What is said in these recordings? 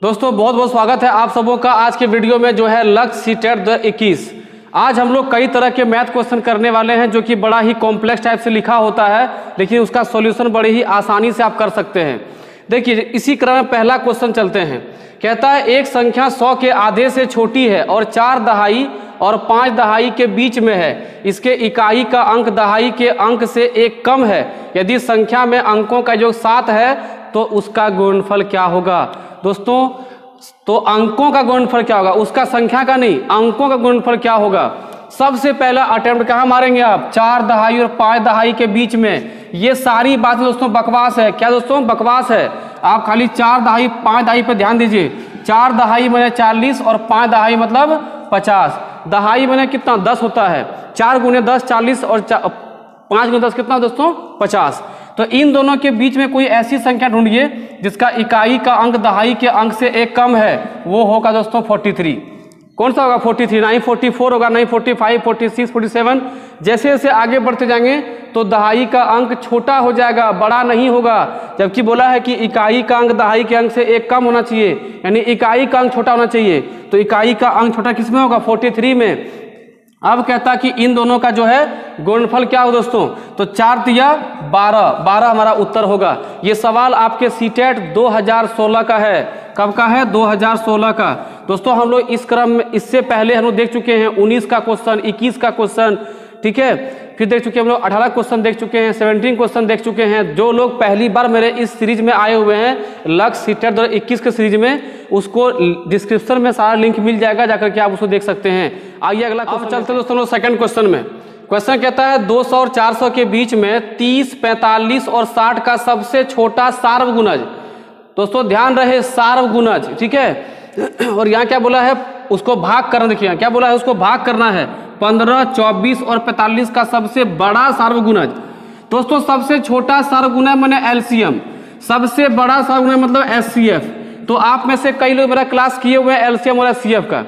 दोस्तों बहुत बहुत स्वागत है आप सबों का आज के वीडियो में जो है लक्ष्य सीटेट 2021। आज हम लोग कई तरह के मैथ क्वेश्चन करने वाले हैं जो कि बड़ा ही कॉम्प्लेक्स टाइप से लिखा होता है, लेकिन उसका सॉल्यूशन बड़ी ही आसानी से आप कर सकते हैं। देखिए इसी क्रम में पहला क्वेश्चन चलते हैं। कहता है एक संख्या 100 के आधे से छोटी है और 4 दहाई और 5 दहाई के बीच में है। इसके इकाई का अंक दहाई के अंक से एक कम है। यदि संख्या में अंकों का योग 7 है तो उसका गुणनफल क्या होगा। दोस्तों तो अंकों का गुणनफल क्या होगा, उसका संख्या का नहीं, अंकों का गुणनफल क्या होगा। सबसे पहला अटेम्प्ट कहाँ मारेंगे आप, 4 दहाई और 5 दहाई के बीच में। ये सारी बातें दोस्तों बकवास है। क्या दोस्तों बकवास है। आप खाली 4 दहाई 5 दहाई पे ध्यान दीजिए। 4 दहाई मैंने 40 और 5 दहाई मतलब 50। दहाई मैंने कितना 10 होता है। 4 गुने 10 40 और 5 गुने 10 कितना दोस्तों 50। तो इन दोनों के बीच में कोई ऐसी संख्या ढूंढिए जिसका इकाई का अंक दहाई के अंक से एक कम है। वो होगा दोस्तों 43। कौन सा होगा 43, नहीं 44 होगा, नहीं 45, 46, 47। जैसे जैसे आगे बढ़ते जाएंगे तो दहाई का अंक छोटा हो जाएगा, बड़ा नहीं होगा। जबकि बोला है कि इकाई का अंक दहाई के अंक से एक कम होना चाहिए, यानी इकाई का अंक छोटा होना चाहिए। तो इकाई का अंक छोटा किस में होगा 43 में। अब कहता कि इन दोनों का जो है गुणनफल क्या हो दोस्तों, तो 4 तिया 12 हमारा उत्तर होगा। ये सवाल आपके सीटेट 2016 का है। कब का है 2016 का। दोस्तों हम लोग इस क्रम में इससे पहले हम लोग देख चुके हैं 19 का क्वेश्चन, 21 का क्वेश्चन, ठीक है। फिर देख चुके हैं हम लोग 18 क्वेश्चन देख चुके हैं, 17 क्वेश्चन देख चुके हैं। जो लोग पहली बार मेरे इस सीरीज में आए हुए हैं लक्ष्य सीटेट 2021 के सीरीज में, उसको डिस्क्रिप्शन में सारा लिंक मिल जाएगा, जाकर के आप उसको देख सकते हैं। आइए अगला क्वेश्चन चलते हैं दोस्तों सेकंड क्वेश्चन में। क्वेश्चन कहता है 200 और 400 के बीच में 30, 45 और 60 का सबसे छोटा सार्वगुणज। दोस्तों ध्यान रहे सार्वगुणज, ठीक है। और यहाँ क्या बोला है, उसको भाग करना। देखिए क्या बोला है, उसको भाग करना है। 15, 24 और 45 का सबसे बड़ा सार्वगुणज। दोस्तों सबसे छोटा सार्वगुणज मैंने एलसीएम, सबसे बड़ा सार्वगुणज मतलब एचसीएफ। तो आप में से कई लोग मेरा क्लास किए हुए हैं एलसीएम और एचसीएफ का।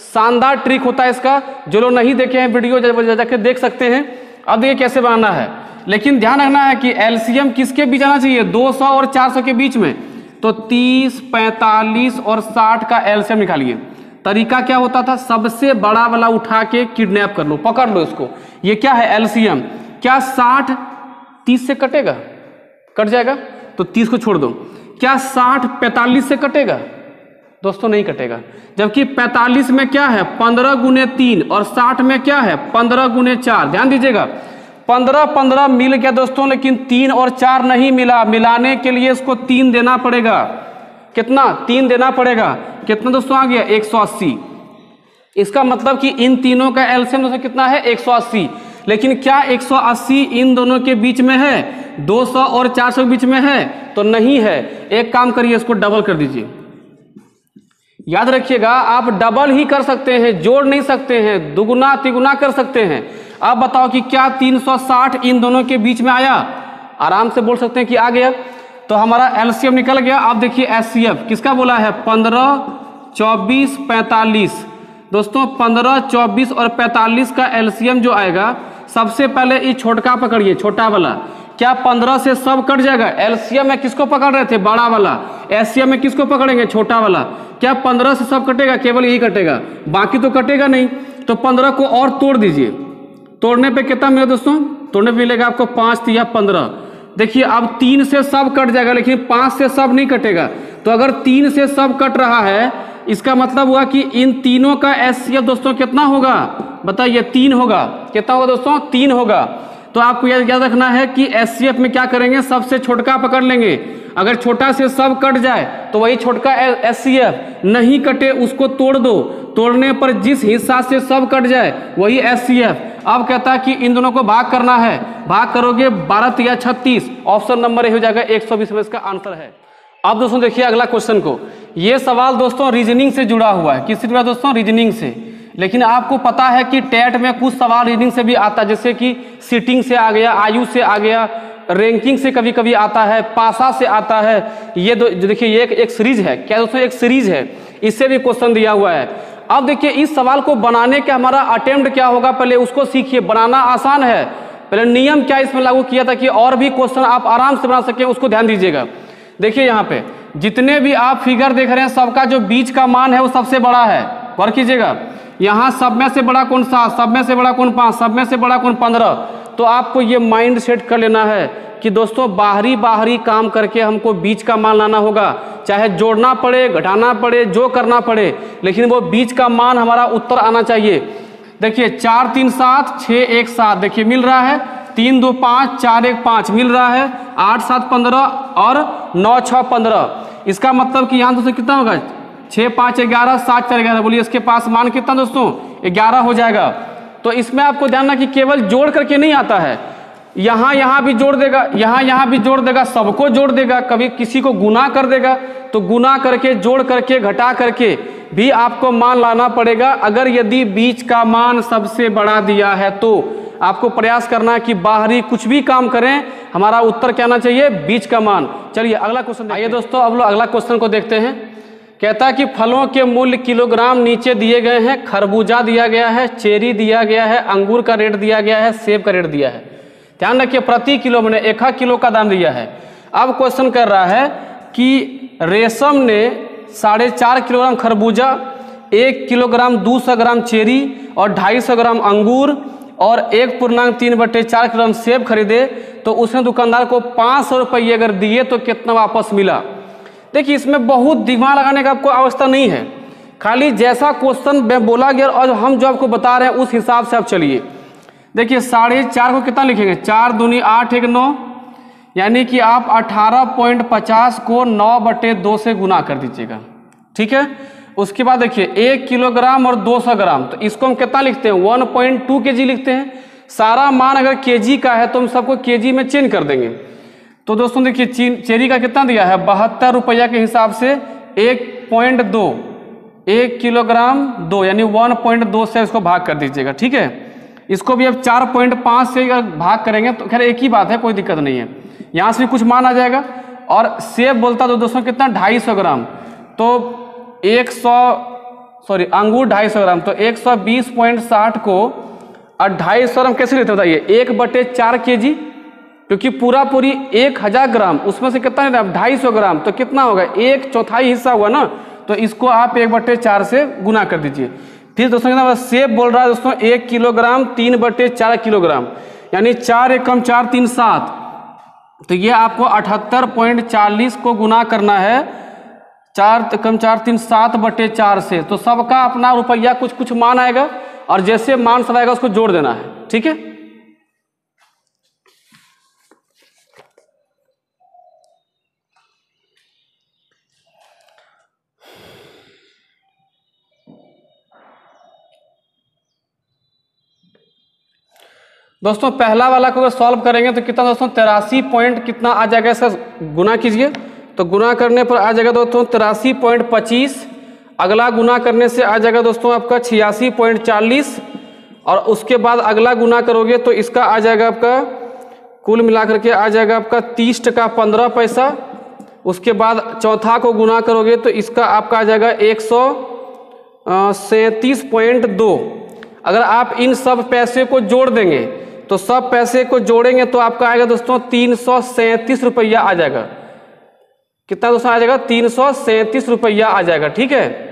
शानदार ट्रिक होता है इसका। जो लोग नहीं देखे हैं वीडियो जाकर देख सकते हैं। अब देखिए कैसे बनाना है, लेकिन ध्यान रखना है कि एलसीएम किसके बीच आना चाहिए, 200 और 400 के बीच में। तो 30, 45 और 60 का एलसीएम निकालिए। तरीका क्या होता था, सबसे बड़ा वाला उठा के किडनैप कर लो, पकड़ लो इसको। ये क्या है एलसीएम। क्या 60 30 से कटेगा, कट जाएगा, तो 30 को छोड़ दो। क्या 60 45 से कटेगा, दोस्तों नहीं कटेगा। जबकि 45 में क्या है 15 गुने 3 और 60 में क्या है 15 गुने 4। ध्यान दीजिएगा 15 मिल गया दोस्तों, लेकिन 3 और 4 नहीं मिला। मिलाने के लिए इसको 3 देना पड़ेगा। कितना 3 देना पड़ेगा। कितना दोस्तों आ गया 180। इसका मतलब कि इन तीनों का एलसीएम दोस्तों कितना है 180। लेकिन क्या 180 इन दोनों के बीच में है, 200 और 400 के बीच में है, तो नहीं है। एक काम करिए इसको डबल कर दीजिए। याद रखिएगा आप डबल ही कर सकते हैं, जोड़ नहीं सकते हैं, दुगुना तिगुना कर सकते हैं। अब बताओ कि क्या 360 इन दोनों के बीच में आया, आराम से बोल सकते हैं कि आ गया। तो हमारा एलसीएम निकल गया। अब देखिए एचसीएफ किसका बोला है 15, 24, 45। दोस्तों 15, 24 और 45 का एलसीएम जो आएगा, सबसे पहले ये छोटका पकड़िए, छोटा वाला। क्या 15 से सब कट जाएगा। एलसीएम में किसको पकड़ रहे थे, बड़ा वाला। एचसीएफ में किसको पकड़ेंगे, छोटा वाला। क्या 15 से सब कटेगा, केवल यही कटेगा, बाकी तो कटेगा नहीं। तो 15 को और तोड़ दीजिए। तोड़ने पे कितना मिलेगा दोस्तों, तोड़ने पे मिलेगा आपको 5 या 15। देखिए अब 3 से सब कट जाएगा, लेकिन 5 से सब नहीं कटेगा। तो अगर 3 से सब कट रहा है, इसका मतलब हुआ कि इन तीनों का एचसीएफ दोस्तों कितना होगा, बताइए 3 होगा। कितना होगा दोस्तों 3 होगा। तो आपको याद रखना है कि एचसीएफ में क्या करेंगे, सबसे छोटका पकड़ लेंगे। अगर छोटा से सब कट जाए तो वही छोटका एचसीएफ, नहीं कटे उसको तोड़ दो। तोड़ने पर जिस हिस्सा से सब कट जाए वही एचसीएफ। अब कहता है कि इन दोनों को भाग करना है। भाग करोगे 12 या 36, ऑप्शन नंबर ए हो जाएगा 120 में इसका आंसर है। अब दोस्तों देखिए अगला क्वेश्चन को। ये सवाल दोस्तों रीजनिंग से जुड़ा हुआ है। किससे जुड़ा दोस्तों, रीजनिंग से। लेकिन आपको पता है कि टेट में कुछ सवाल रीजनिंग से भी आता है, जैसे कि सीटिंग से आ गया, आयु से आ गया, रैंकिंग से कभी कभी आता है, पासा से आता है। ये देखिए ये एक सीरीज है। क्या दोस्तों, एक सीरीज है, इससे भी क्वेश्चन दिया हुआ है। अब देखिए इस सवाल को बनाने का हमारा अटेम्प्ट क्या होगा, पहले उसको सीखिए। बनाना आसान है, पहले नियम क्या इसमें लागू किया था कि और भी क्वेश्चन आप आराम से बना सकें, उसको ध्यान दीजिएगा। देखिए यहाँ पे जितने भी आप फिगर देख रहे हैं सबका जो बीच का मान है वो सबसे बड़ा है। गौर कीजिएगा, यहाँ सब में से बड़ा कौन 7, सब में से बड़ा कौन 5, सब में से बड़ा कौन 15। तो आपको ये माइंड सेट कर लेना है कि दोस्तों बाहरी काम करके हमको बीच का मान लाना होगा, चाहे जोड़ना पड़े, घटाना पड़े, जो करना पड़े, लेकिन वो बीच का मान हमारा उत्तर आना चाहिए। देखिए 4 3 7 6 1 7, देखिए मिल रहा है, 3 2 5 4 1 5 मिल रहा है, 8 7 15 और 9 6 15। इसका मतलब कि यहाँ दोस्तों कितना होगा, 6 5 11 7 4 11। बोलिए इसके पास मान कितना दोस्तों, 11 हो जाएगा। तो इसमें आपको ध्यान रखना कि केवल जोड़ करके नहीं आता है, यहाँ भी जोड़ देगा, यहाँ भी जोड़ देगा, सबको जोड़ देगा, कभी किसी को गुना कर देगा। तो गुना करके, जोड़ करके, घटा करके भी आपको मान लाना पड़ेगा। अगर यदि बीच का मान सबसे बड़ा दिया है तो आपको प्रयास करना है कि बाहरी कुछ भी काम करें, हमारा उत्तर क्या आना चाहिए, बीच का मान। चलिए अगला क्वेश्चन आइए दोस्तों, अब लोग अगला क्वेश्चन को देखते हैं। कहता है कि फलों के मूल्य किलोग्राम नीचे दिए गए हैं। खरबूजा दिया गया है, चेरी दिया गया है, अंगूर का रेट दिया गया है, सेब का रेट दिया है। ध्यान रखिए प्रति किलो मैंने 1 किलो का दाम दिया है। अब क्वेश्चन कर रहा है कि रेशम ने 4.5 किलोग्राम खरबूजा, 1 किलोग्राम 200 ग्राम चेरी और 250 ग्राम अंगूर और 1.3/4 किलोग्राम सेब खरीदे, तो उसने दुकानदार को 500 रुपये अगर दिए तो कितना वापस मिला। देखिए इसमें बहुत दिमाग लगाने का आपको आवश्यकता नहीं है, खाली जैसा क्वेश्चन में बोला गया और हम जो आपको बता रहे हैं उस हिसाब से आप चलिए। देखिए 4.5 को कितना लिखेंगे, 4 दूनी 8 1 9, यानी कि आप 18.50 को 9/2 से गुना कर दीजिएगा, ठीक है। उसके बाद देखिए 1 किलोग्राम और 200 ग्राम, तो इसको हम कितना लिखते हैं, 1.2 kg लिखते हैं। सारा मान अगर केजी का है तो हम सबको केजी में चेंज कर देंगे। तो दोस्तों देखिए चेरी का कितना दिया है, 72 रुपया के हिसाब से 1.2, 1 किलोग्राम 2 यानी 1.2 से इसको भाग कर दीजिएगा, ठीक है। इसको भी अब 4.5 से अगर भाग करेंगे तो खैर एक ही बात है, कोई दिक्कत नहीं है, यहाँ से भी कुछ मान आ जाएगा। और सेब बोलता तो दोस्तों कितना, 250 ग्राम, तो अंगूर 250 ग्राम, तो 120.60 को और 250 ग्राम कैसे लेते बताइए, 1/4 kg, क्योंकि पूरी 1000 ग्राम उसमें से कितना लेना, 250 ग्राम, तो कितना होगा, 1/4 हिस्सा हुआ ना, तो इसको आप 1/4 से गुना कर दीजिए। फिर दोस्तों कितना, सेब बोल रहा है दोस्तों 1 किलोग्राम 3/4 किलोग्राम, यानी 4 1 कम 4 3 7, तो ये आपको 78.40 को गुना करना है 4 कम 4 3 7/4 से। तो सबका अपना रुपया कुछ कुछ मान आएगा और जैसे मान सब आएगा उसको जोड़ देना है, ठीक है। दोस्तों पहला वाला को अगर सॉल्व करेंगे तो कितना दोस्तों, 83 पॉइंट कितना आ जाएगा, इसका गुना कीजिए तो गुना करने पर आ जाएगा दोस्तों 83.25। अगला गुना करने से आ जाएगा दोस्तों आपका 86.40 और उसके बाद अगला गुना करोगे तो इसका आ जाएगा आपका कुल मिलाकर के आ जाएगा आपका 30 टका 15 पैसा। उसके बाद चौथा को गुना करोगे तो इसका आपका आ जाएगा 137.2। अगर आप इन सब पैसे को जोड़ देंगे तो सब पैसे को जोड़ेंगे तो आपका आएगा दोस्तों 337 रुपया आ जाएगा। कितना दोस्तों आ जाएगा, 337 रुपया आ जाएगा, ठीक है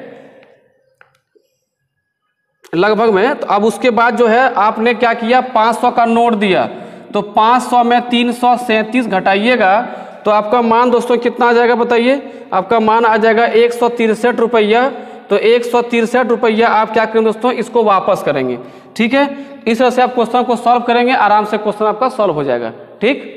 लगभग में। तो अब उसके बाद जो है आपने क्या किया, 500 का नोट दिया, तो 500 में 337 घटाइएगा तो आपका मान दोस्तों कितना आ जाएगा बताइए, आपका मान आ जाएगा 163 रुपया। तो 163 रुपया आप क्या करेंगे दोस्तों, इसको वापस करेंगे, ठीक है। इस तरह से आप क्वेश्चन को सॉल्व करेंगे, आराम से क्वेश्चन आपका सॉल्व हो जाएगा, ठीक।